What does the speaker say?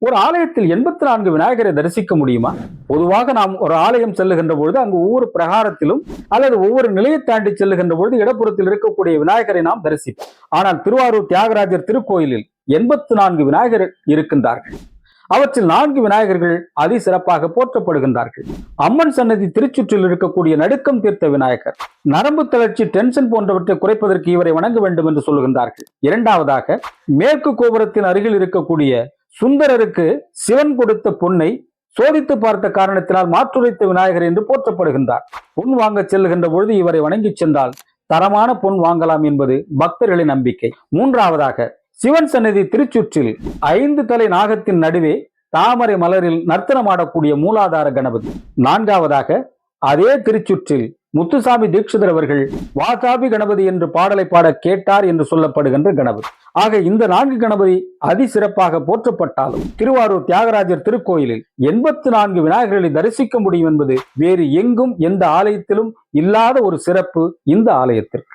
ஒரு ஆலயத்தில் 84 விநாயகரை தரிசிக்க முடியுமா? பொதுவாக நாம் ஒரு ஆலயம் செல்லுகின்ற பொழுது அங்கு ஒவ்வொரு பிரகாரத்திலும் அல்லது ஒவ்வொரு நிலையை தாண்டி செல்லுகின்ற பொழுது இடப்புறத்தில் இருக்கக்கூடிய விநாயகரை நாம் தரிசிப்போம். ஆனால் திருவாரூர் தியாகராஜர் திருக்கோயிலில் 84 விநாயகர் இருக்கின்றார்கள். அவற்றில் 4 விநாயகர்கள் அதி சிறப்பாக போற்றப்படுகின்றார்கள். அம்மன் சன்னதி திருச்சுற்றில் இருக்கக்கூடிய நடுக்கம் தீர்த்த விநாயகர், நரம்பு தளர்ச்சி, டென்ஷன் போன்றவற்றை குறைப்பதற்கு இவரை வணங்க வேண்டும் என்று சொல்லுகின்றார்கள். இரண்டாவதாக, மேற்கு கோபுரத்தின் அருகில் இருக்கக்கூடிய சுந்தரருக்கு சிவன் கொடுத்த பொன்னை சோதித்து பார்த்த காரணத்தினால் மாற்றுரைத்த விநாயகர் என்று போற்றப்படுகின்றார். பொன் வாங்க செல்லுகின்ற பொழுது இவரை வணங்கி சென்றால் தரமான பொன் வாங்கலாம் என்பது பக்தர்களின் நம்பிக்கை. மூன்றாவதாக, சிவன் சன்னதி திருச்சுற்றில் 5 தலை நாகத்தின் நடுவே தாமரை மலரில் நர்த்தனமாடக்கூடிய மூலாதார கணபதி. நான்காவதாக, அதே திருச்சுற்றில் முத்துசாமி தீட்சிதர் அவர்கள் வாசாபி கணபதி என்று பாடலை பாட கேட்டார் என்று சொல்லப்படுகின்ற கணபதி. ஆக இந்த 4 கணபதி அதி சிறப்பாக போற்றப்பட்டாலும் திருவாரூர் தியாகராஜர் திருக்கோயிலில் 84 விநாயகர்களை தரிசிக்க முடியும் என்பது வேறு எங்கும் எந்த ஆலயத்திலும் இல்லாத ஒரு சிறப்பு இந்த ஆலயத்திற்கு.